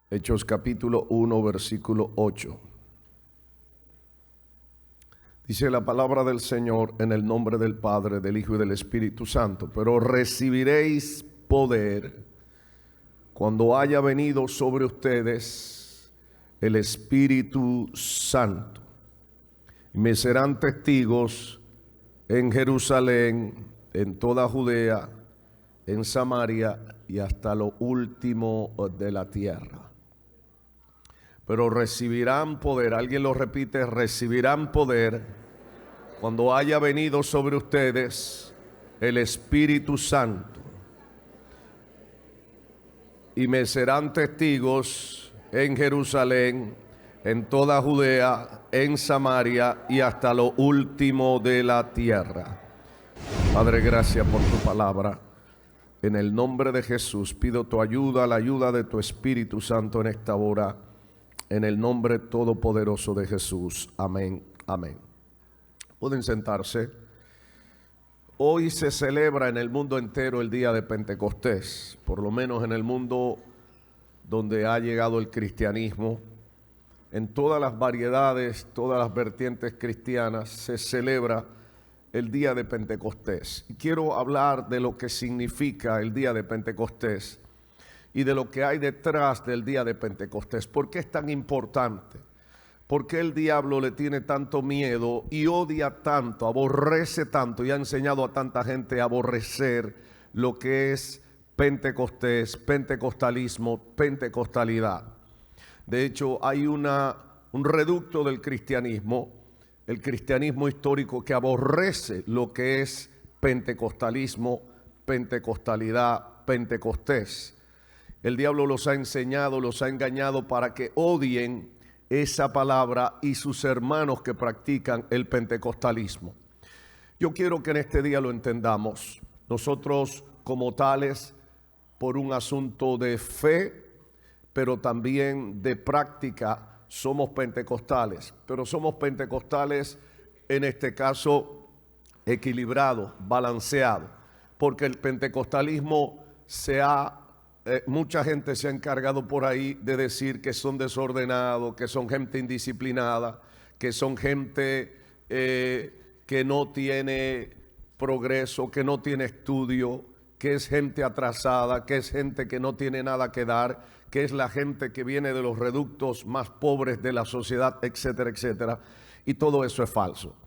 Hechos capítulo 1, versículo 8. Dice la palabra del Señor en el nombre del Padre, del Hijo y del Espíritu Santo. Pero recibiréis poder cuando haya venido sobre ustedes el Espíritu Santo. Y me serán testigos en Jerusalén, en toda Judea, en Samaria y hasta lo último de la tierra. Pero recibirán poder, alguien lo repite, recibirán poder cuando haya venido sobre ustedes el Espíritu Santo. Y me serán testigos en Jerusalén, en toda Judea, en Samaria y hasta lo último de la tierra. Padre, gracias por tu palabra. En el nombre de Jesús pido tu ayuda, la ayuda de tu Espíritu Santo en esta hora. En el nombre todopoderoso de Jesús. Amén, amén. Pueden sentarse. Hoy se celebra en el mundo entero el día de Pentecostés, por lo menos en el mundo donde ha llegado el cristianismo. En todas las variedades, todas las vertientes cristianas se celebra el día de Pentecostés. Y quiero hablar de lo que significa el día de Pentecostés y de lo que hay detrás del día de Pentecostés. ¿Por qué es tan importante? ¿Por qué el diablo le tiene tanto miedo y odia tanto, aborrece tanto y ha enseñado a tanta gente a aborrecer lo que es Pentecostés, pentecostalismo, pentecostalidad? De hecho, hay un reducto del cristianismo, el cristianismo histórico, que aborrece lo que es pentecostalismo, pentecostalidad, Pentecostés. El diablo los ha enseñado, los ha engañado para que odien esa palabra y sus hermanos que practican el pentecostalismo. Yo quiero que en este día lo entendamos. Nosotros como tales, por un asunto de fe, pero también de práctica, somos pentecostales. Pero somos pentecostales, en este caso, equilibrado, balanceado. Porque el pentecostalismo mucha gente se ha encargado por ahí de decir que son desordenados, que son gente indisciplinada, que son gente que no tiene progreso, que no tiene estudio, que es gente atrasada, que es gente que no tiene nada que dar, que es la gente que viene de los reductos más pobres de la sociedad, etcétera, etcétera. Y todo eso es falso.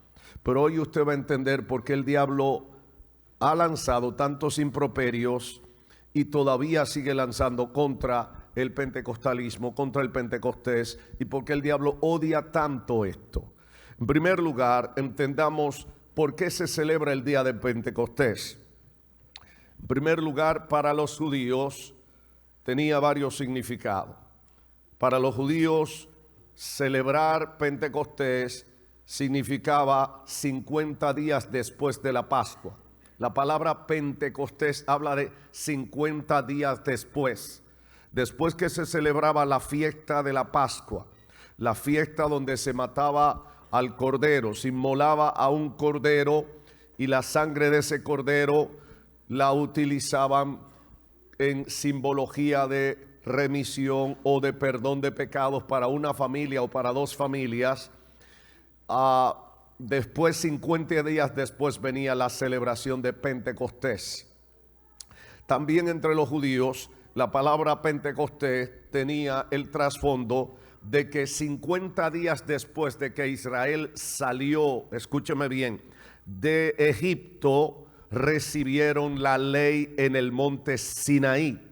Pero hoy usted va a entender por qué el diablo ha lanzado tantos improperios y todavía sigue lanzando contra el pentecostalismo, contra el Pentecostés, y por qué el diablo odia tanto esto. En primer lugar, entendamos por qué se celebra el día de Pentecostés. En primer lugar, para los judíos tenía varios significados. Para los judíos, celebrar Pentecostés significaba 50 días después de la Pascua. La palabra Pentecostés habla de 50 días después que se celebraba la fiesta de la Pascua, la fiesta donde se mataba al cordero, se inmolaba a un cordero y la sangre de ese cordero la utilizaban en simbología de remisión o de perdón de pecados para una familia o para dos familias. Después, 50 días después, venía la celebración de Pentecostés. También entre los judíos, la palabra Pentecostés tenía el trasfondo de que 50 días después de que Israel salió, escúcheme bien, de Egipto, recibieron la ley en el monte Sinaí.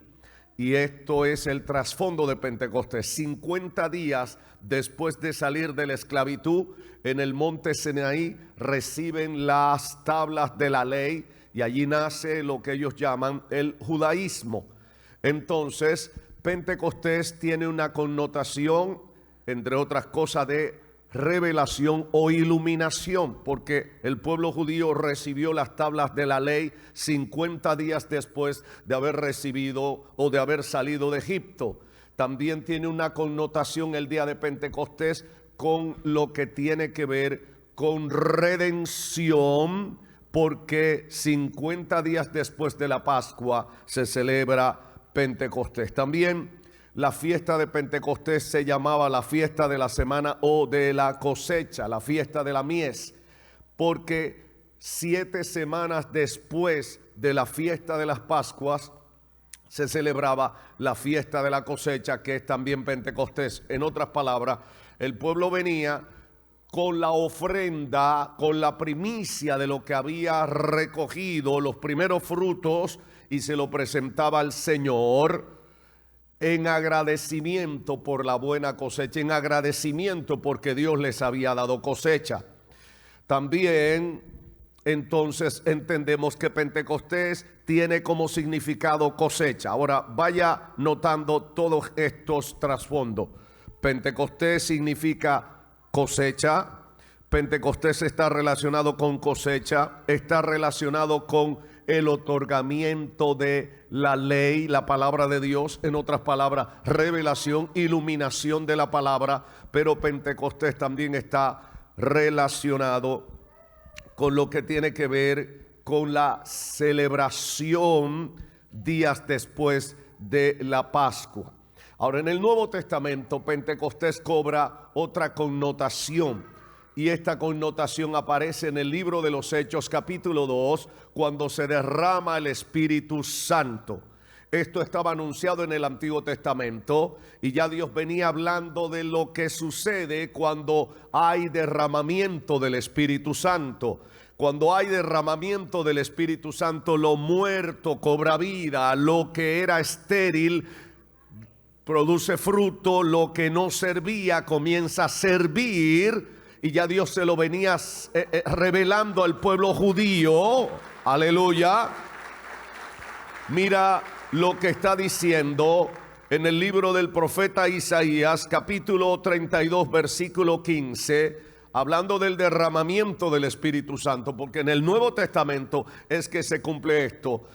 Y esto es el trasfondo de Pentecostés. 50 días después de salir de la esclavitud, en el monte Sinaí reciben las tablas de la ley y allí nace lo que ellos llaman el judaísmo. Entonces, Pentecostés tiene una connotación, entre otras cosas, de revelación o iluminación, porque el pueblo judío recibió las tablas de la ley 50 días después de haber recibido o de haber salido de Egipto. También tiene una connotación el día de Pentecostés con lo que tiene que ver con redención, porque 50 días después de la Pascua se celebra Pentecostés. También la fiesta de Pentecostés se llamaba la fiesta de la semana o de la cosecha, la fiesta de la mies, porque 7 semanas después de la fiesta de las Pascuas se celebraba la fiesta de la cosecha, que es también Pentecostés. En otras palabras, el pueblo venía con la ofrenda, con la primicia de lo que había recogido, los primeros frutos, y se lo presentaba al Señor en agradecimiento por la buena cosecha, en agradecimiento porque Dios les había dado cosecha. También entonces entendemos que Pentecostés tiene como significado cosecha. Ahora vaya notando todos estos trasfondos. Pentecostés significa cosecha. Pentecostés está relacionado con cosecha, está relacionado con el otorgamiento de la ley, la palabra de Dios, en otras palabras, revelación, iluminación de la palabra, pero Pentecostés también está relacionado con lo que tiene que ver con la celebración días después de la Pascua. Ahora, en el Nuevo Testamento, Pentecostés cobra otra connotación. Y esta connotación aparece en el libro de los Hechos, capítulo 2, cuando se derrama el Espíritu Santo. Esto estaba anunciado en el Antiguo Testamento y ya Dios venía hablando de lo que sucede cuando hay derramamiento del Espíritu Santo. Cuando hay derramamiento del Espíritu Santo, lo muerto cobra vida, lo que era estéril produce fruto, lo que no servía comienza a servir. Y ya Dios se lo venía revelando al pueblo judío. Aleluya. Mira lo que está diciendo en el libro del profeta Isaías, capítulo 32, versículo 15, hablando del derramamiento del Espíritu Santo, porque en el Nuevo Testamento es que se cumple esto.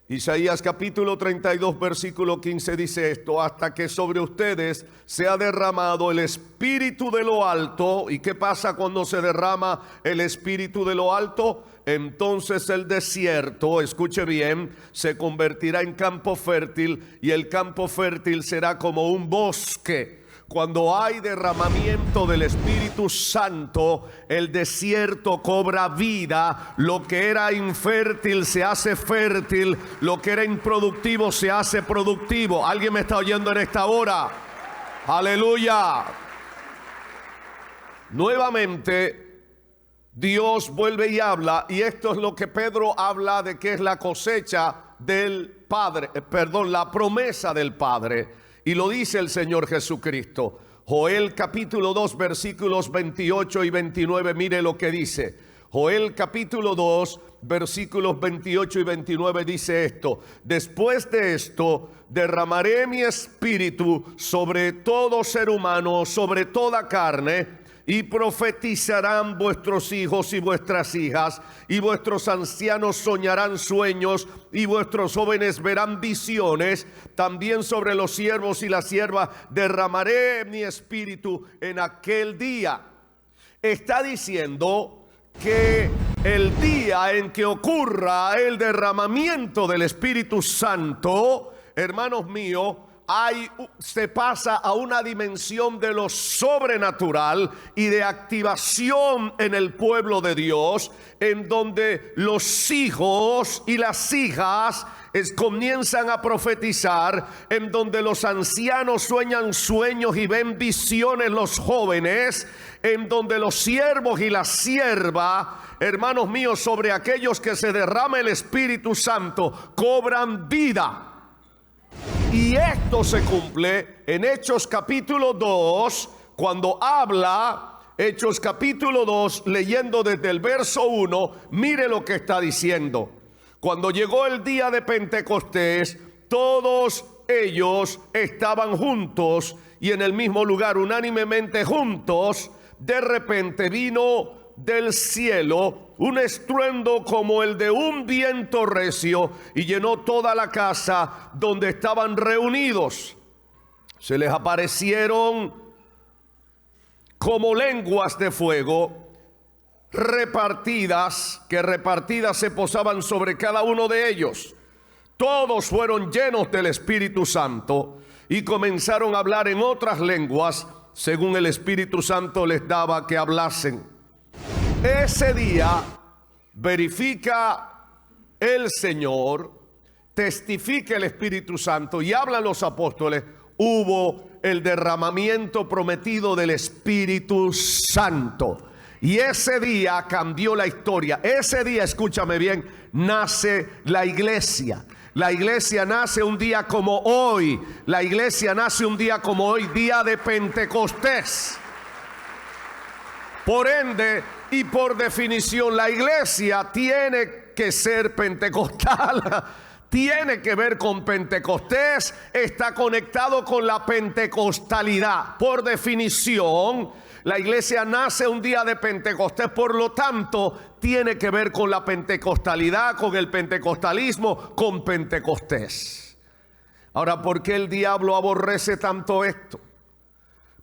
Isaías capítulo 32 versículo 15 dice esto: hasta que sobre ustedes se ha derramado el Espíritu de lo alto. ¿Y qué pasa cuando se derrama el Espíritu de lo alto? Entonces el desierto, escuche bien, se convertirá en campo fértil y el campo fértil será como un bosque. Cuando hay derramamiento del Espíritu Santo, el desierto cobra vida. Lo que era infértil se hace fértil. Lo que era improductivo se hace productivo. ¿Alguien me está oyendo en esta hora? Aleluya. Nuevamente, Dios vuelve y habla. Y esto es lo que Pedro habla de que es la cosecha del Padre. La promesa del Padre. Y lo dice el Señor Jesucristo. Joel capítulo 2 versículos 28 y 29, mire lo que dice. Joel capítulo 2 versículos 28 y 29 dice esto: después de esto derramaré mi espíritu sobre todo ser humano, sobre toda carne, y profetizarán vuestros hijos y vuestras hijas, y vuestros ancianos soñarán sueños, y vuestros jóvenes verán visiones. También sobre los siervos y las siervas derramaré mi espíritu en aquel día. Está diciendo que el día en que ocurra el derramamiento del Espíritu Santo, hermanos míos, se pasa a una dimensión de lo sobrenatural y de activación en el pueblo de Dios, en donde los hijos y las hijas comienzan a profetizar, en donde los ancianos sueñan sueños y ven visiones los jóvenes, en donde los siervos y las siervas, hermanos míos, sobre aquellos que se derrama el Espíritu Santo, cobran vida. Y esto se cumple en Hechos capítulo 2, cuando habla, Hechos capítulo 2, leyendo desde el verso 1, mire lo que está diciendo. Cuando llegó el día de Pentecostés, todos ellos estaban juntos y en el mismo lugar, unánimemente juntos. De repente vino del cielo un estruendo como el de un viento recio y llenó toda la casa donde estaban reunidos. Se les aparecieron como lenguas de fuego repartidas se posaban sobre cada uno de ellos. Todos fueron llenos del Espíritu Santo y comenzaron a hablar en otras lenguas según el Espíritu Santo les daba que hablasen. Ese día verifica el Señor, testifica el Espíritu Santo y hablan los apóstoles, hubo el derramamiento prometido del Espíritu Santo. Y ese día cambió la historia. Ese día, escúchame bien, nace la iglesia. La iglesia nace un día como hoy. La iglesia nace un día como hoy, día de Pentecostés. Por ende y por definición, la iglesia tiene que ser pentecostal. Tiene que ver con Pentecostés, está conectado con la pentecostalidad. Por definición, la iglesia nace un día de Pentecostés, por lo tanto, tiene que ver con la pentecostalidad, con el pentecostalismo, con Pentecostés. Ahora, ¿por qué el diablo aborrece tanto esto?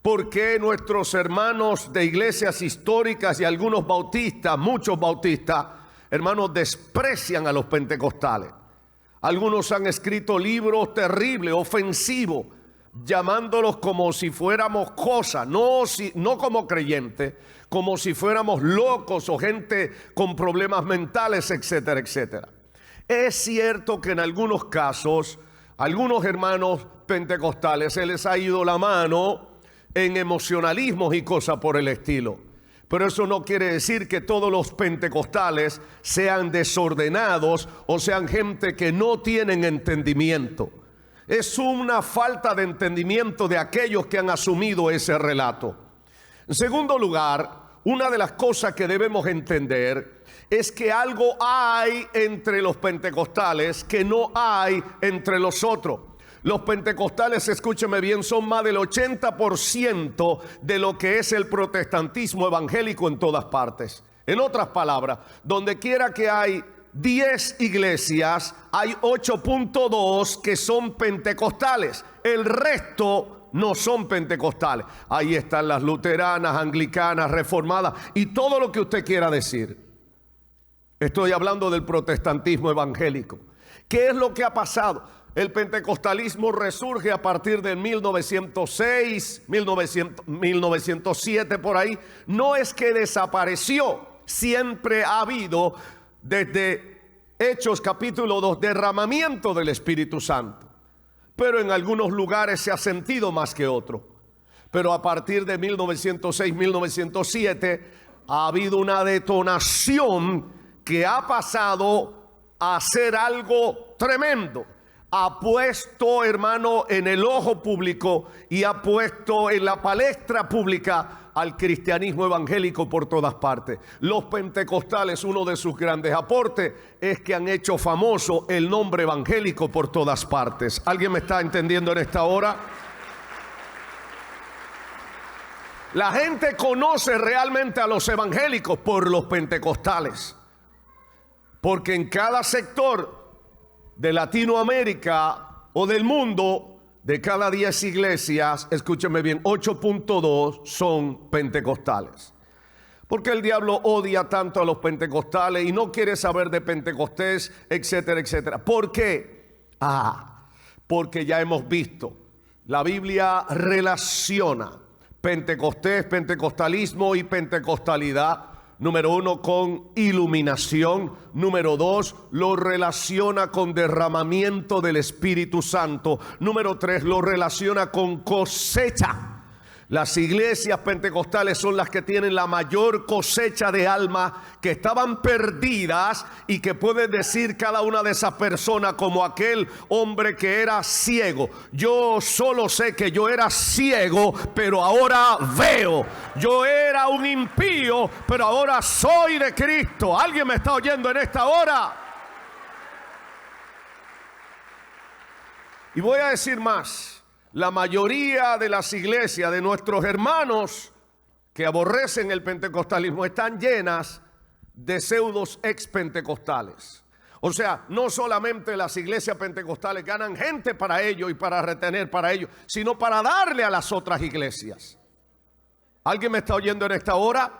¿Por qué nuestros hermanos de iglesias históricas y algunos bautistas, muchos bautistas, hermanos, desprecian a los pentecostales? Algunos han escrito libros terribles, ofensivos, llamándolos como si fuéramos cosas, no como creyentes, como si fuéramos locos o gente con problemas mentales, etcétera, etcétera. Es cierto que en algunos casos, algunos hermanos pentecostales se les ha ido la mano en emocionalismos y cosas por el estilo. Pero eso no quiere decir que todos los pentecostales sean desordenados o sean gente que no tienen entendimiento. Es una falta de entendimiento de aquellos que han asumido ese relato. En segundo lugar, una de las cosas que debemos entender es que algo hay entre los pentecostales que no hay entre los otros. Los pentecostales, escúcheme bien, son más del 80% de lo que es el protestantismo evangélico en todas partes. En otras palabras, donde quiera que hay 10 iglesias, hay 8.2 que son pentecostales. El resto no son pentecostales. Ahí están las luteranas, anglicanas, reformadas y todo lo que usted quiera decir. Estoy hablando del protestantismo evangélico. ¿Qué es lo que ha pasado? El pentecostalismo resurge a partir de 1906, 1907 por ahí. No es que desapareció, siempre ha habido desde Hechos capítulo 2 derramamiento del Espíritu Santo. Pero en algunos lugares se ha sentido más que otro. Pero a partir de 1906, 1907 ha habido una detonación que ha pasado a ser algo tremendo. Ha puesto, hermano, en el ojo público y ha puesto en la palestra pública al cristianismo evangélico por todas partes. Los pentecostales, uno de sus grandes aportes es que han hecho famoso el nombre evangélico por todas partes. ¿Alguien me está entendiendo en esta hora? La gente conoce realmente a los evangélicos por los pentecostales, porque en cada sector de Latinoamérica o del mundo, de cada 10 iglesias, escúcheme bien, 8.2 son pentecostales. Porque el diablo odia tanto a los pentecostales y no quiere saber de Pentecostés, etcétera, etcétera. ¿Por qué? Porque ya hemos visto, la Biblia relaciona Pentecostés, pentecostalismo y pentecostalidad. Número 1, con iluminación. Número 2, lo relaciona con derramamiento del Espíritu Santo. Número 3, lo relaciona con cosecha. Las iglesias pentecostales son las que tienen la mayor cosecha de almas que estaban perdidas y que puede decir cada una de esas personas como aquel hombre que era ciego. Yo solo sé que yo era ciego, pero ahora veo. Yo era un impío, pero ahora soy de Cristo. ¿Alguien me está oyendo en esta hora? Y voy a decir más. La mayoría de las iglesias de nuestros hermanos que aborrecen el pentecostalismo están llenas de pseudos ex-pentecostales. O sea, no solamente las iglesias pentecostales ganan gente para ello y para retener para ello, sino para darle a las otras iglesias. ¿Alguien me está oyendo en esta hora?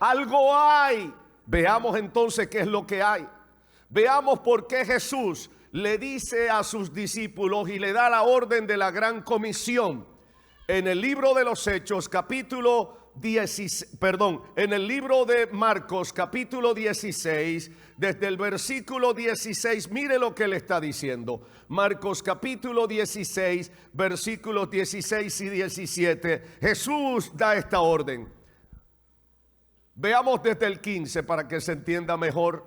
Algo hay. Veamos entonces qué es lo que hay. Veamos por qué Jesús le dice a sus discípulos y le da la orden de la gran comisión. En el libro de los Hechos, en el libro de Marcos, capítulo 16, desde el versículo 16, mire lo que le está diciendo. Marcos capítulo 16, versículos 16 y 17. Jesús da esta orden. Veamos desde el 15 para que se entienda mejor.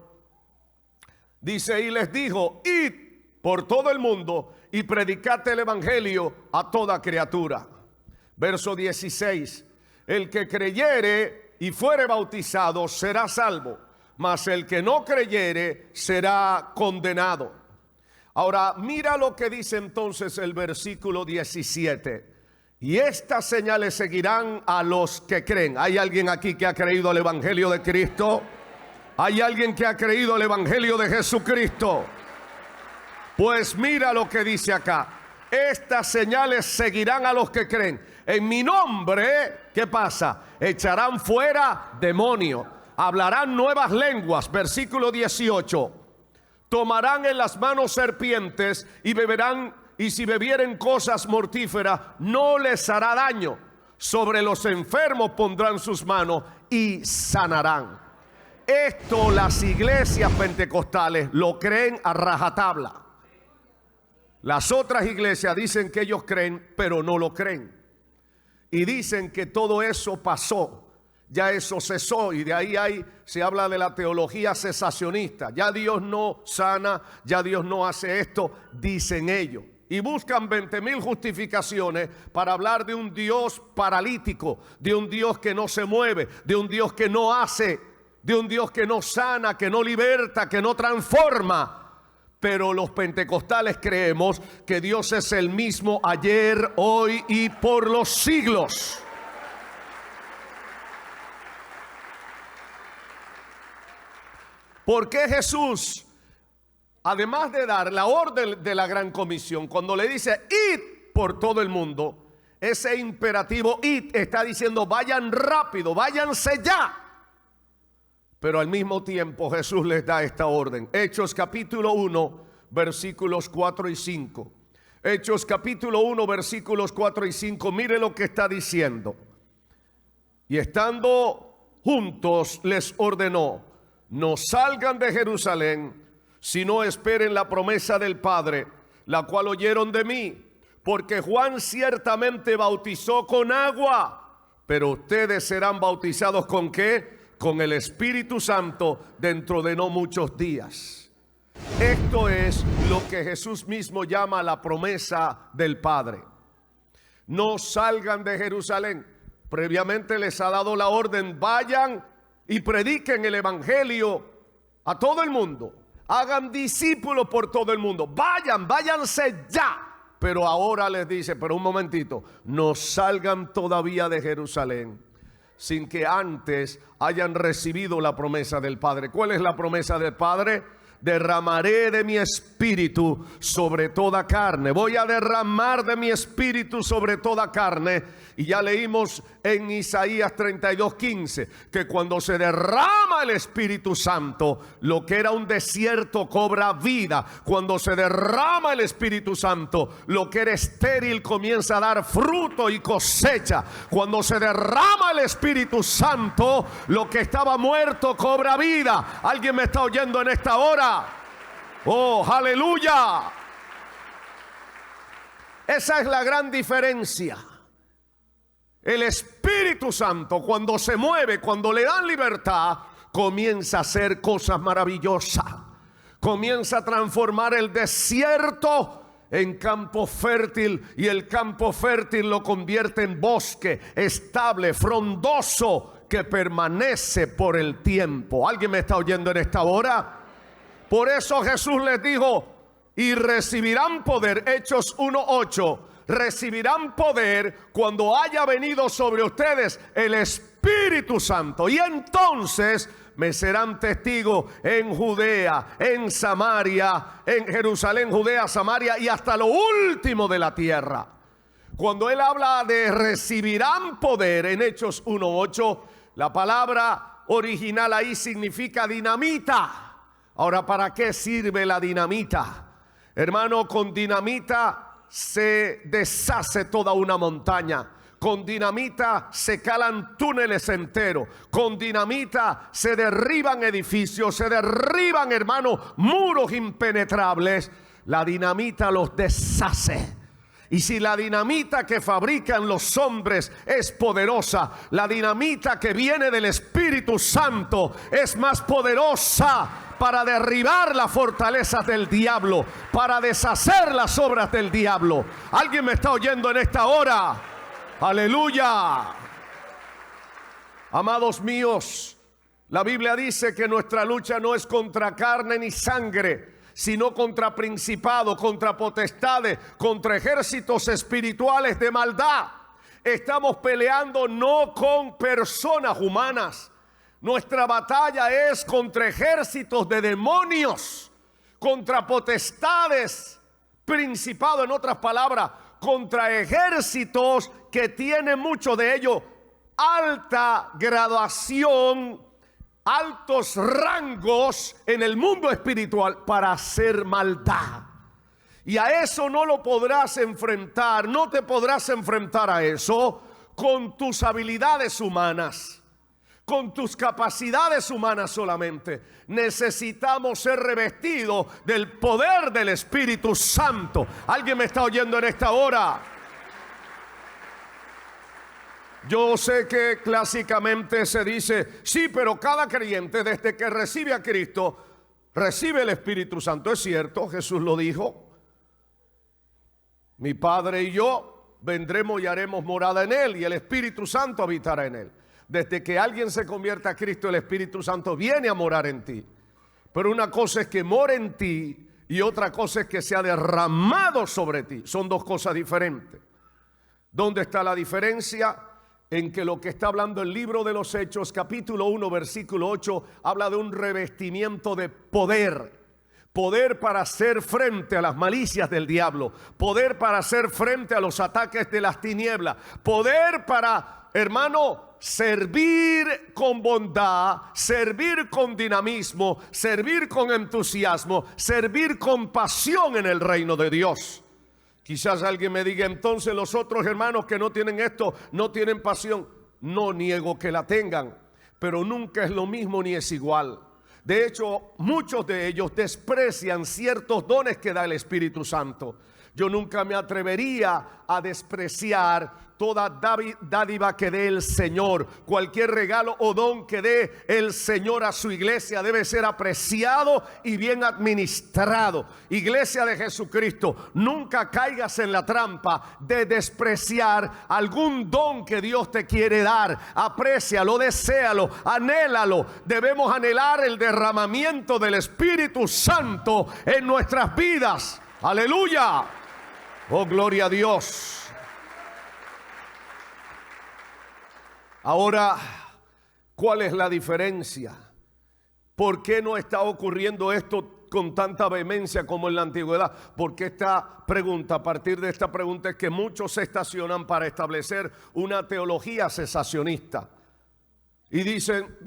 Dice, y les dijo, id por todo el mundo y predicad el evangelio a toda criatura. Verso 16, el que creyere y fuere bautizado será salvo, mas el que no creyere será condenado. Ahora mira lo que dice entonces el versículo 17. Y estas señales seguirán a los que creen. ¿Hay alguien aquí que ha creído el evangelio de Cristo? ¿Hay alguien que ha creído el evangelio de Jesucristo? Pues mira lo que dice acá. Estas señales seguirán a los que creen. En mi nombre, ¿qué pasa? Echarán fuera demonios, hablarán nuevas lenguas. Versículo 18. Tomarán en las manos serpientes y beberán, y si bebieren cosas mortíferas, no les hará daño. Sobre los enfermos pondrán sus manos y sanarán. Esto las iglesias pentecostales lo creen a rajatabla. Las otras iglesias dicen que ellos creen, pero no lo creen. Y dicen que todo eso pasó, ya eso cesó, y de ahí se habla de la teología cesacionista. Ya Dios no sana, ya Dios no hace esto, dicen ellos. Y buscan 20,000 justificaciones para hablar de un Dios paralítico, de un Dios que no se mueve, de un Dios que no hace, de un Dios que no sana, que no liberta, que no transforma. Pero los pentecostales creemos que Dios es el mismo ayer, hoy y por los siglos. ¿Por qué Jesús, además de dar la orden de la gran comisión, cuando le dice id por todo el mundo, ese imperativo id está diciendo vayan rápido, váyanse ya? Pero al mismo tiempo Jesús les da esta orden. Hechos capítulo 1, versículos 4 y 5. Hechos capítulo 1, versículos 4 y 5. Mire lo que está diciendo. Y estando juntos les ordenó, no salgan de Jerusalén, sino esperen la promesa del Padre, la cual oyeron de mí. Porque Juan ciertamente bautizó con agua, pero ustedes serán bautizados ¿con qué? Con el Espíritu Santo dentro de no muchos días. Esto es lo que Jesús mismo llama la promesa del Padre. No salgan de Jerusalén. Previamente les ha dado la orden, vayan y prediquen el evangelio a todo el mundo. Hagan discípulos por todo el mundo. Váyanse ya. Pero ahora les dice, pero un momentito, no salgan todavía de Jerusalén sin que antes hayan recibido la promesa del Padre. ¿Cuál es la promesa del Padre? Derramaré de mi espíritu sobre toda carne. Voy a derramar de mi espíritu sobre toda carne. Y ya leímos en Isaías 32:15 que cuando se derrama el Espíritu Santo, lo que era un desierto cobra vida. Cuando se derrama el Espíritu Santo, lo que era estéril comienza a dar fruto y cosecha. Cuando se derrama el Espíritu Santo, lo que estaba muerto cobra vida. ¿Alguien me está oyendo en esta hora? ¡Oh, aleluya! Esa es la gran diferencia. El Espíritu Santo, cuando se mueve, cuando le dan libertad, comienza a hacer cosas maravillosas. Comienza a transformar el desierto en campo fértil, y el campo fértil lo convierte en bosque estable, frondoso, que permanece por el tiempo. ¿Alguien me está oyendo en esta hora? Por eso Jesús les dijo, y recibirán poder. Hechos 1:8. Recibirán poder cuando haya venido sobre ustedes el Espíritu Santo, y entonces me serán testigos en Judea, en Samaria, en Jerusalén, Judea, Samaria y hasta lo último de la tierra. Cuando él habla de recibirán poder en Hechos 1:8, la palabra original ahí significa dinamita. Ahora, ¿para qué sirve la dinamita? Hermano, con dinamita se deshace toda una montaña. Con dinamita se calan túneles enteros. Con dinamita se derriban edificios, se derriban, hermano, muros impenetrables. La dinamita los deshace. Y si la dinamita que fabrican los hombres es poderosa, la dinamita que viene del Espíritu Santo es más poderosa para derribar las fortalezas del diablo, para deshacer las obras del diablo. ¿Alguien me está oyendo en esta hora? ¡Aleluya! Amados míos, la Biblia dice que nuestra lucha no es contra carne ni sangre, sino contra principados, contra potestades, contra ejércitos espirituales de maldad. Estamos peleando no con personas humanas. Nuestra batalla es contra ejércitos de demonios, contra potestades, principados, en otras palabras, contra ejércitos que tienen muchos de ellos alta graduación, altos rangos en el mundo espiritual para hacer maldad. Y a eso no lo podrás enfrentar, no te podrás enfrentar a eso con tus habilidades humanas, con tus capacidades humanas solamente. Necesitamos ser revestidos del poder del Espíritu Santo. ¿Alguien me está oyendo en esta hora? Yo sé que clásicamente se dice, sí, pero cada creyente desde que recibe a Cristo, recibe el Espíritu Santo. Es cierto, Jesús lo dijo. Mi Padre y yo vendremos y haremos morada en Él, y el Espíritu Santo habitará en Él. Desde que alguien se convierta a Cristo, el Espíritu Santo viene a morar en ti. Pero una cosa es que more en ti y otra cosa es que sea derramado sobre ti. Son dos cosas diferentes. ¿Dónde está la diferencia? En que lo que está hablando el libro de los Hechos, capítulo 1, versículo 8, habla de un revestimiento de poder. Poder para hacer frente a las malicias del diablo. Poder para hacer frente a los ataques de las tinieblas. Poder para, hermano, servir con bondad, servir con dinamismo, servir con entusiasmo, servir con pasión en el reino de Dios. Quizás alguien me diga, entonces los otros hermanos que no tienen esto, no tienen pasión. No niego que la tengan, pero nunca es lo mismo ni es igual. De hecho, muchos de ellos desprecian ciertos dones que da el Espíritu Santo. Yo nunca me atrevería a despreciar toda dádiva que dé el Señor. Cualquier regalo o don que dé el Señor a su iglesia debe ser apreciado y bien administrado. Iglesia de Jesucristo, nunca caigas en la trampa de despreciar algún don que Dios te quiere dar. Aprécialo, deséalo, anhélalo. Debemos anhelar el derramamiento del Espíritu Santo en nuestras vidas. Aleluya. Oh, gloria a Dios. Ahora, ¿cuál es la diferencia? ¿Por qué no está ocurriendo esto con tanta vehemencia como en la antigüedad? Porque esta pregunta, a partir de esta pregunta, es que muchos se estacionan para establecer una teología cesacionista. Y dicen,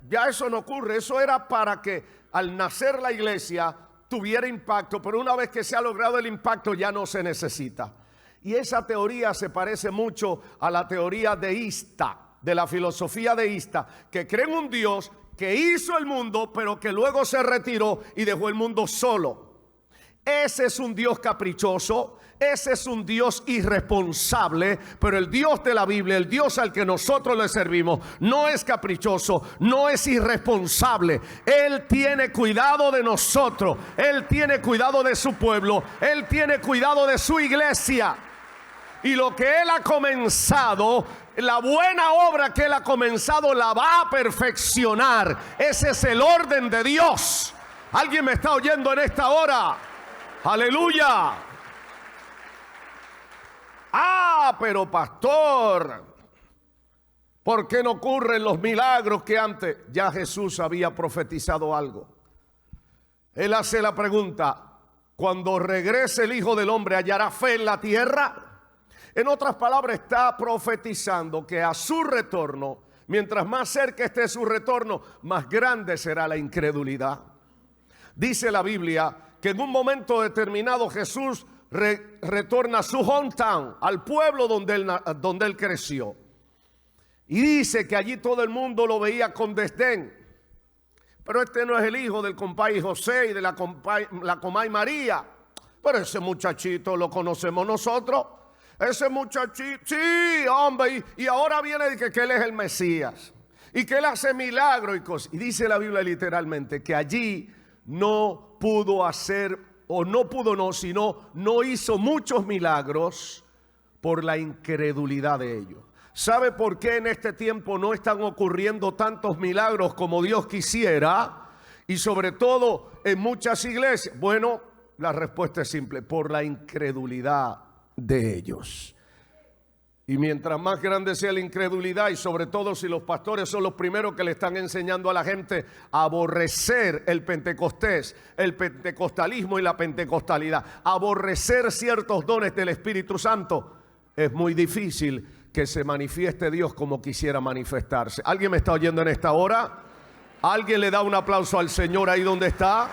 ya eso no ocurre, eso era para que al nacer la iglesia tuviera impacto, pero una vez que se ha logrado el impacto ya no se necesita. Y esa teoría se parece mucho a la teoría deísta, de la filosofía deísta, que cree en un Dios que hizo el mundo, pero que luego se retiró y dejó el mundo solo. Ese es un Dios caprichoso, ese es un Dios irresponsable, pero el Dios de la Biblia, el Dios al que nosotros le servimos, no es caprichoso, no es irresponsable. Él tiene cuidado de nosotros, Él tiene cuidado de su pueblo, Él tiene cuidado de su iglesia. Y lo que Él ha comenzado, la buena obra que Él ha comenzado, la va a perfeccionar. Ese es el orden de Dios. ¿Alguien me está oyendo en esta hora? ¡Aleluya! Pero pastor, ¿por qué no ocurren los milagros que antes? Ya Jesús había profetizado algo. Él hace la pregunta, cuando regrese el Hijo del Hombre, ¿hallará fe en la tierra? En otras palabras, está profetizando que a su retorno, mientras más cerca esté su retorno, más grande será la incredulidad. Dice la Biblia que en un momento determinado Jesús retorna a su hometown, al pueblo donde él creció. Y dice que allí todo el mundo lo veía con desdén. Pero este no es el hijo del compay José y de la comay María. Pero ese muchachito lo conocemos nosotros. Ese muchachito, sí, hombre, y ahora viene de que él es el Mesías. Y que él hace milagros y cosas. Y dice la Biblia literalmente que allí no pudo hacer, sino no hizo muchos milagros por la incredulidad de ellos. ¿Sabe por qué en este tiempo no están ocurriendo tantos milagros como Dios quisiera? Y sobre todo en muchas iglesias. Bueno, la respuesta es simple: por la incredulidad de ellos. Y mientras más grande sea la incredulidad, y sobre todo si los pastores son los primeros que le están enseñando a la gente a aborrecer el Pentecostés, el pentecostalismo y la pentecostalidad, aborrecer ciertos dones del Espíritu Santo, es muy difícil que se manifieste Dios como quisiera manifestarse. ¿Alguien me está oyendo en esta hora? ¿Alguien le da un aplauso al Señor ahí donde está?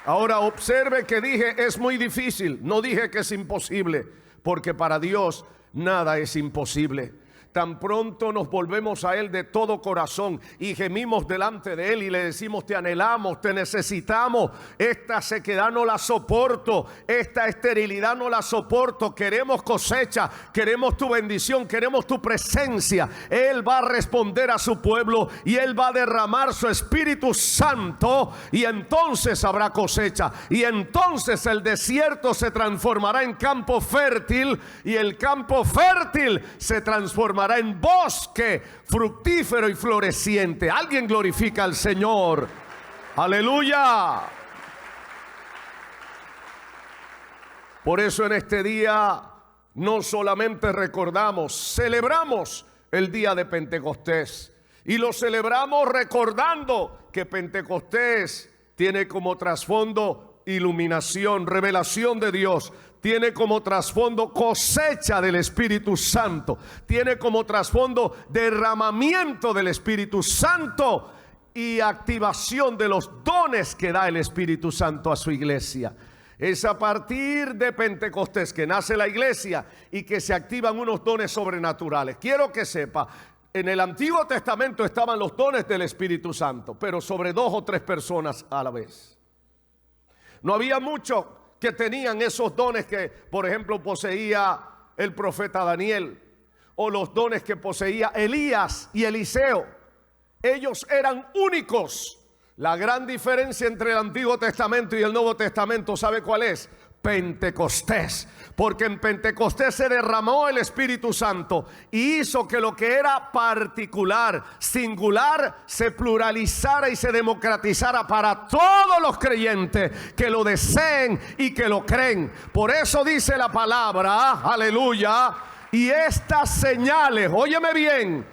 Ahora observe que dije es muy difícil, no dije que es imposible, porque para Dios nada es imposible. Tan pronto nos volvemos a Él de todo corazón y gemimos delante de Él y le decimos: te anhelamos, te necesitamos, esta sequedad no la soporto, esta esterilidad no la soporto, queremos cosecha, queremos tu bendición, queremos tu presencia. Él va a responder a su pueblo y Él va a derramar su Espíritu Santo, y entonces habrá cosecha, y entonces el desierto se transformará en campo fértil, y el campo fértil se transformará en bosque fructífero y floreciente. Alguien glorifica al Señor. Aleluya. Por eso en este día no solamente recordamos, celebramos el día de Pentecostés, y lo celebramos recordando que Pentecostés tiene como trasfondo iluminación, revelación de Dios. Tiene como trasfondo cosecha del Espíritu Santo. Tiene como trasfondo derramamiento del Espíritu Santo y activación de los dones que da el Espíritu Santo a su iglesia. Es a partir de Pentecostés que nace la iglesia y que se activan unos dones sobrenaturales. Quiero que sepa, en el Antiguo Testamento estaban los dones del Espíritu Santo, pero sobre 2 o 3 personas a la vez. No había muchos que tenían esos dones que, por ejemplo, poseía el profeta Daniel, o los dones que poseía Elías y Eliseo. Ellos eran únicos. La gran diferencia entre el Antiguo Testamento y el Nuevo Testamento, ¿sabe cuál es? Pentecostés, porque en Pentecostés se derramó el Espíritu Santo y hizo que lo que era particular, singular, se pluralizara y se democratizara para todos los creyentes que lo deseen y que lo creen. Por eso dice la palabra, aleluya, y estas señales, óyeme bien,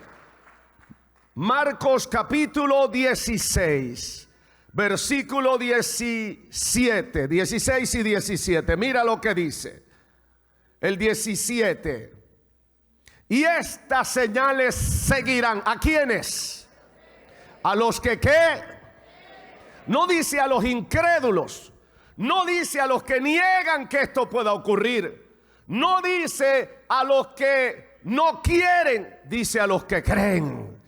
Marcos capítulo 16. Versículo 17, 16 y 17. Mira lo que dice. El 17. Y estas señales seguirán. ¿A quiénes? A los que ¿qué? No dice a los incrédulos. No dice a los que niegan que esto pueda ocurrir. No dice a los que no quieren. Dice a los que creen.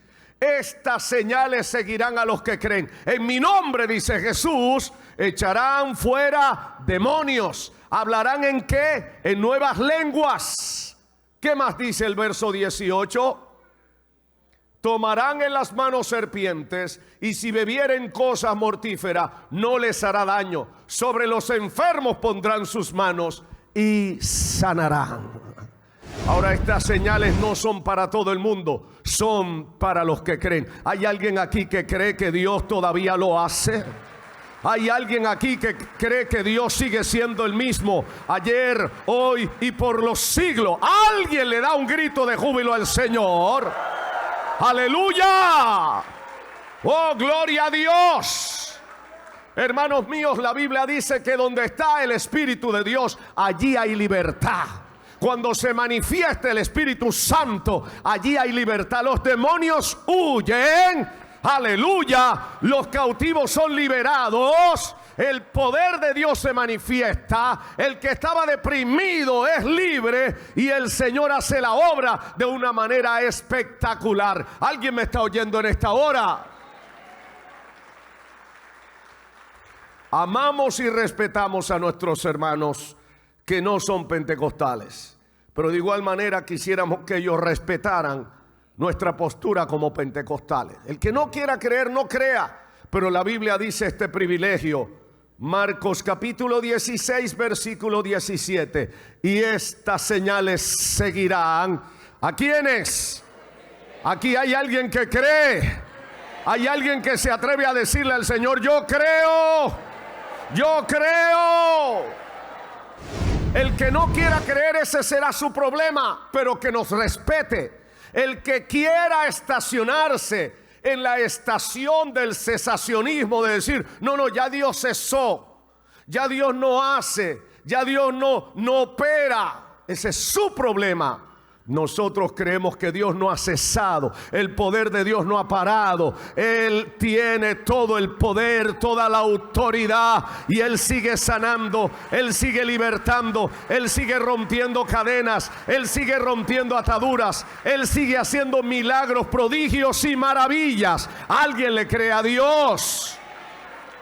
Estas señales seguirán a los que creen. En mi nombre, dice Jesús, echarán fuera demonios. ¿Hablarán en qué? En nuevas lenguas. ¿Qué más dice el verso 18? Tomarán en las manos serpientes, y si bebieren cosas mortíferas, no les hará daño. Sobre los enfermos pondrán sus manos y sanarán. Ahora, estas señales no son para todo el mundo, son para los que creen. ¿Hay alguien aquí que cree que Dios todavía lo hace? ¿Hay alguien aquí que cree que Dios sigue siendo el mismo ayer, hoy y por los siglos? ¿Alguien le da un grito de júbilo al Señor? ¡Aleluya! ¡Oh, gloria a Dios! Hermanos míos, la Biblia dice que donde está el Espíritu de Dios, allí hay libertad. Cuando se manifiesta el Espíritu Santo, allí hay libertad. Los demonios huyen Aleluya. Los cautivos son liberados. El poder de Dios se manifiesta. El que estaba deprimido es libre. Y el Señor hace la obra de una manera espectacular. ¿Alguien me está oyendo en esta hora? Amamos y respetamos a nuestros hermanos que no son pentecostales. Pero de igual manera quisiéramos que ellos respetaran nuestra postura como pentecostales. El que no quiera creer, no crea. Pero la Biblia dice este privilegio. Marcos capítulo 16, versículo 17. Y estas señales seguirán. ¿A quiénes? Aquí hay alguien que cree. Hay alguien que se atreve a decirle al Señor: yo creo. Yo creo. El que no quiera creer, ese será su problema, pero que nos respete. El que quiera estacionarse en la estación del cesacionismo, de decir: no, ya Dios cesó, ya Dios no hace, ya Dios no opera, ese es su problema. Nosotros creemos que Dios no ha cesado, el poder de Dios no ha parado. Él tiene todo el poder, toda la autoridad, y Él sigue sanando, Él sigue libertando, Él sigue rompiendo cadenas, Él sigue rompiendo ataduras, Él sigue haciendo milagros, prodigios y maravillas. ¿Alguien le cree a Dios?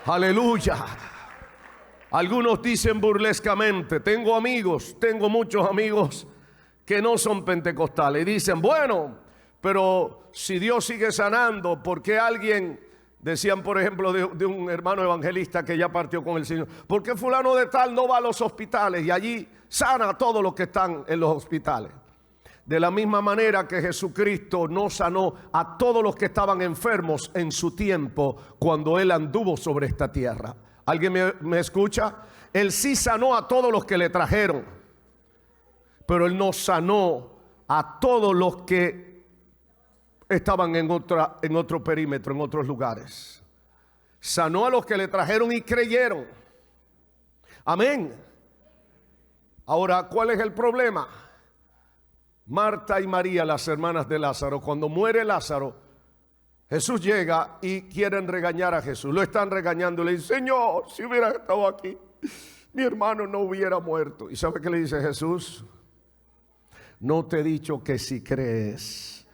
Aleluya. Algunos dicen burlescamente, tengo muchos amigos que no son pentecostales, y dicen: bueno, pero si Dios sigue sanando, ¿por qué alguien, decían por ejemplo de un hermano evangelista que ya partió con el Señor, por qué fulano de tal no va a los hospitales y allí sana a todos los que están en los hospitales? De la misma manera que Jesucristo no sanó a todos los que estaban enfermos en su tiempo cuando Él anduvo sobre esta tierra. ¿Alguien me escucha? Él sí sanó a todos los que le trajeron, pero Él no sanó a todos los que estaban en otro perímetro, en otros lugares. Sanó a los que le trajeron y creyeron. Amén. Ahora, ¿cuál es el problema? Marta y María, las hermanas de Lázaro, cuando muere Lázaro, Jesús llega y quieren regañar a Jesús. Lo están regañando y le dicen: Señor, si hubiera estado aquí, mi hermano no hubiera muerto. ¿Y sabe qué le dice Jesús? No te he dicho que si crees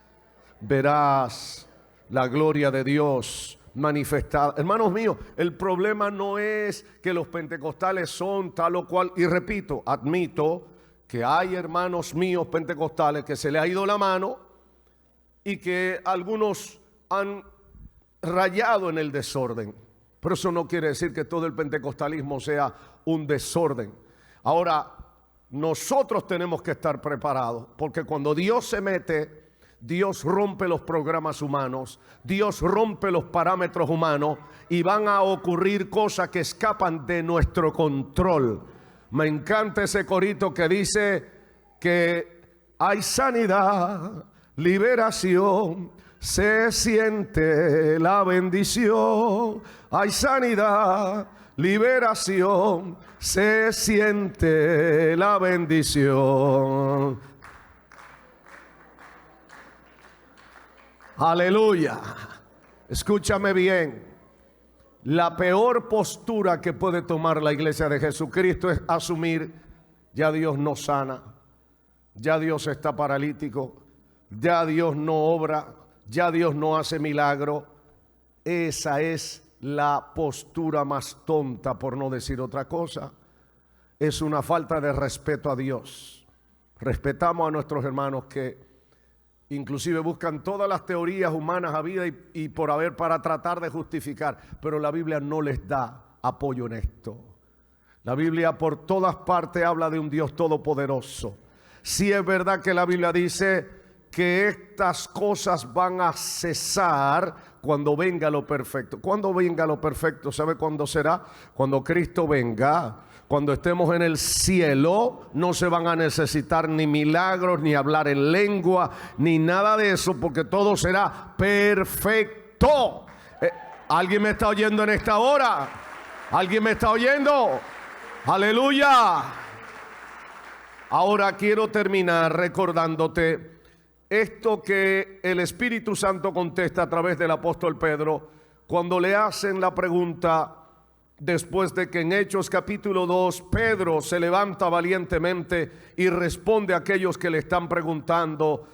verás la gloria de Dios manifestada. Hermanos míos, el problema no es que los pentecostales son tal o cual. Y repito, admito que hay hermanos míos pentecostales que se le ha ido la mano y que algunos han rayado en el desorden. Pero eso no quiere decir que todo el pentecostalismo sea un desorden. Ahora, nosotros tenemos que estar preparados, porque cuando Dios se mete, Dios rompe los programas humanos, Dios rompe los parámetros humanos, y van a ocurrir cosas que escapan de nuestro control. Me encanta ese corito que dice que hay sanidad, liberación, se siente la bendición. Hay sanidad, liberación, se siente la bendición. Aleluya. Escúchame bien. La peor postura que puede tomar la iglesia de Jesucristo es asumir: ya Dios no sana, ya Dios está paralítico, ya Dios no obra, ya Dios no hace milagro. Esa es la postura más tonta, por no decir otra cosa. Es una falta de respeto a Dios. Respetamos a nuestros hermanos que inclusive buscan todas las teorías humanas habidas y por haber para tratar de justificar, pero la Biblia no les da apoyo en esto. La Biblia por todas partes habla de un Dios todopoderoso. Sí es verdad que la Biblia dice que estas cosas van a cesar cuando venga lo perfecto. ¿Cuándo venga lo perfecto? ¿Sabe cuándo será? Cuando Cristo venga. Cuando estemos en el cielo, no se van a necesitar ni milagros, ni hablar en lengua, ni nada de eso, porque todo será perfecto. ¿Alguien me está oyendo en esta hora? ¿Alguien me está oyendo? Aleluya. Ahora quiero terminar recordándote esto que el Espíritu Santo contesta a través del apóstol Pedro cuando le hacen la pregunta, después de que en Hechos capítulo 2 Pedro se levanta valientemente y responde a aquellos que le están preguntando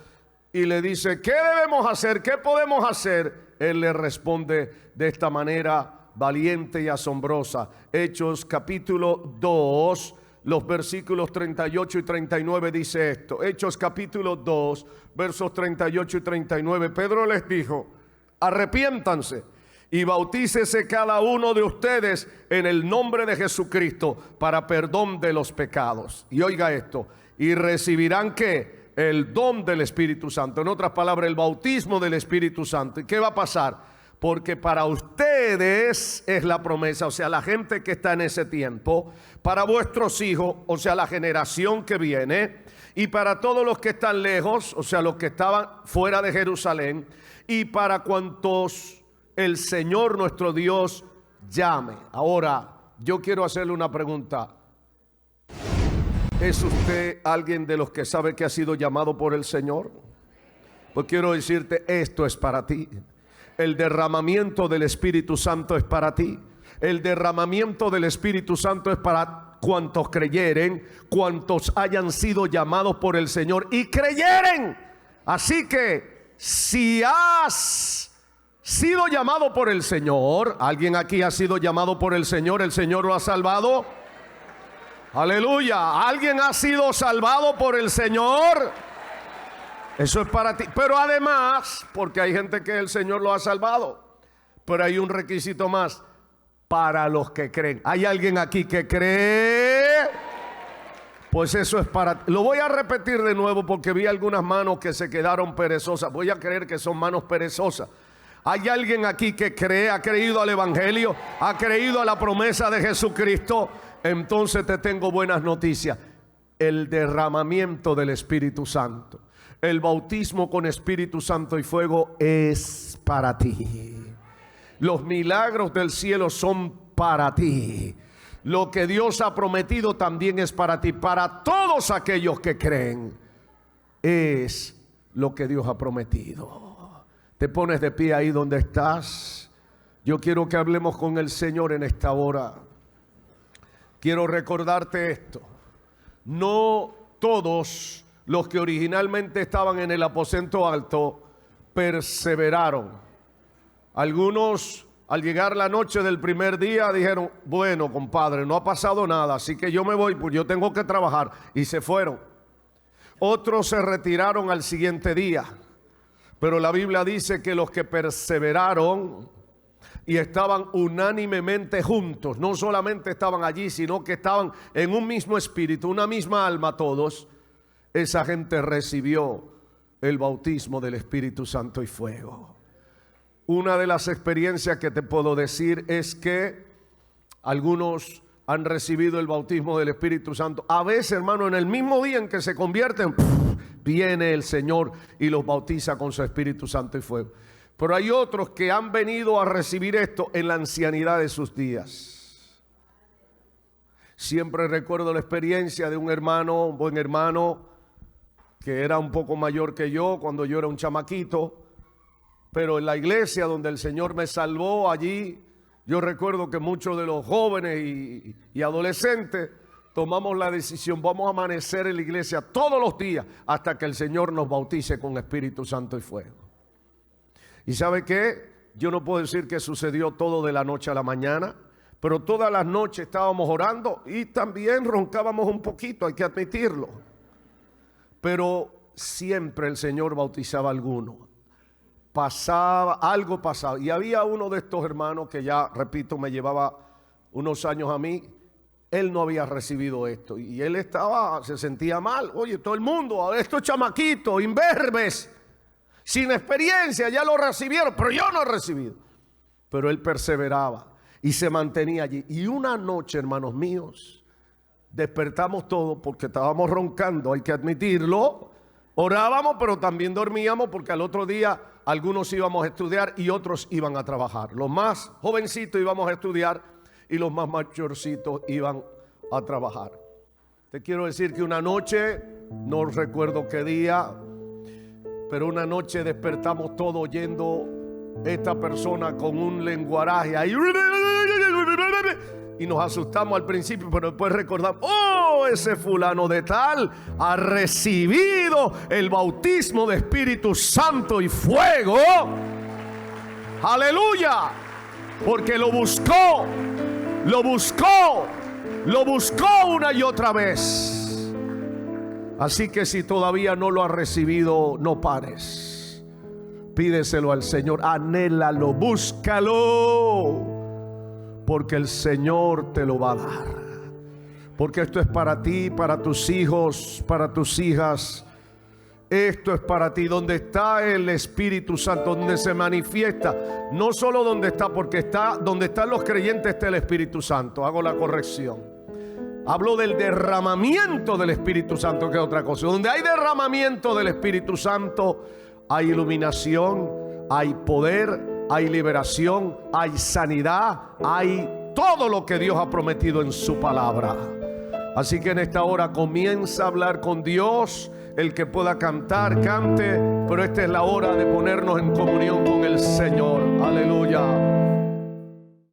y le dice: ¿qué debemos hacer? ¿Qué podemos hacer? Él le responde de esta manera valiente y asombrosa. Hechos capítulo 2, los versículos 38 y 39 dice esto. Hechos capítulo 2, versos 38 y 39. Pedro les dijo: arrepiéntanse y bautícese cada uno de ustedes en el nombre de Jesucristo para perdón de los pecados. Y oiga esto: y recibirán ¿qué? El don del Espíritu Santo. En otras palabras, el bautismo del Espíritu Santo. ¿Y qué va a pasar? Porque para ustedes es la promesa, o sea, la gente que está en ese tiempo, para vuestros hijos, o sea, la generación que viene, y para todos los que están lejos, o sea, los que estaban fuera de Jerusalén, y para cuantos el Señor nuestro Dios llame. Ahora, yo quiero hacerle una pregunta. ¿Es usted alguien de los que sabe que ha sido llamado por el Señor? Pues quiero decirte, esto es para ti. El derramamiento del Espíritu Santo es para ti. El derramamiento del Espíritu Santo es para cuantos creyeren, cuantos hayan sido llamados por el Señor y creyeren. Así que si has sido llamado por el Señor, alguien aquí ha sido llamado por el Señor lo ha salvado. Aleluya. Alguien ha sido salvado por el Señor. Eso es para ti. Pero además, porque hay gente que el Señor lo ha salvado, pero hay un requisito más: para los que creen. ¿Hay alguien aquí que cree? Pues eso es para ti. Lo voy a repetir de nuevo porque vi algunas manos que se quedaron perezosas. Voy a creer que son manos perezosas. ¿Hay alguien aquí que cree, ha creído al Evangelio, ha creído a la promesa de Jesucristo? Entonces te tengo buenas noticias. El derramamiento del Espíritu Santo, el bautismo con Espíritu Santo y fuego es para ti. Los milagros del cielo son para ti. Lo que Dios ha prometido también es para ti. Para todos aquellos que creen, es lo que Dios ha prometido. Te pones de pie ahí donde estás. Yo quiero que hablemos con el Señor en esta hora. Quiero recordarte esto: no todos los que originalmente estaban en el aposento alto perseveraron. Algunos, al llegar la noche del primer día, dijeron: bueno, compadre, no ha pasado nada, así que yo me voy, pues yo tengo que trabajar, y se fueron. Otros se retiraron al siguiente día. Pero la Biblia dice que los que perseveraron y estaban unánimemente juntos, no solamente estaban allí, sino que estaban en un mismo espíritu, una misma alma todos, esa gente recibió el bautismo del Espíritu Santo y fuego. Una de las experiencias que te puedo decir es que algunos han recibido el bautismo del Espíritu Santo. A veces, hermano, en el mismo día en que se convierten, viene el Señor y los bautiza con su Espíritu Santo y fuego. Pero hay otros que han venido a recibir esto en la ancianidad de sus días. Siempre recuerdo la experiencia de un hermano, un buen hermano, que era un poco mayor que yo cuando yo era un chamaquito. Pero en la iglesia donde el Señor me salvó, allí yo recuerdo que muchos de los jóvenes y adolescentes tomamos la decisión: vamos a amanecer en la iglesia todos los días hasta que el Señor nos bautice con Espíritu Santo y fuego. ¿Y sabe qué? Yo no puedo decir que sucedió todo de la noche a la mañana, pero todas las noches estábamos orando y también roncábamos un poquito, hay que admitirlo. Pero siempre el Señor bautizaba a alguno. Algo pasaba. Y había uno de estos hermanos que ya, repito, me llevaba unos años a mí. Él no había recibido esto y él se sentía mal. Oye, todo el mundo, estos chamaquitos, imberbes, sin experiencia, ya lo recibieron, pero yo no he recibido. Pero él perseveraba y se mantenía allí. Y una noche, hermanos míos, despertamos todos porque estábamos roncando, hay que admitirlo. Orábamos, pero también dormíamos porque al otro día algunos íbamos a estudiar y otros iban a trabajar. Los más jovencitos íbamos a estudiar y los más mayorcitos iban a trabajar. Te quiero decir que una noche, no recuerdo qué día, Pero una noche despertamos todos oyendo esta persona con un lenguaraje ahí, y nos asustamos al principio, pero después recordamos: oh, ese fulano de tal ha recibido el bautismo de Espíritu Santo y fuego. Aleluya, porque lo buscó una y otra vez. Así que si todavía no lo has recibido, no pares. Pídeselo al Señor, anhélalo, búscalo, porque el Señor te lo va a dar. Porque esto es para ti, para tus hijos, para tus hijas. Esto es para ti. Donde está el Espíritu Santo, donde se manifiesta, no solo donde está, porque está donde están los creyentes está el Espíritu Santo. Hago la corrección. Hablo del derramamiento del Espíritu Santo, que es otra cosa. Donde hay derramamiento del Espíritu Santo, hay iluminación, hay poder, hay liberación, hay sanidad, hay todo lo que Dios ha prometido en su palabra. Así que en esta hora comienza a hablar con Dios. El que pueda cantar, cante, pero esta es la hora de ponernos en comunión con el Señor. Aleluya.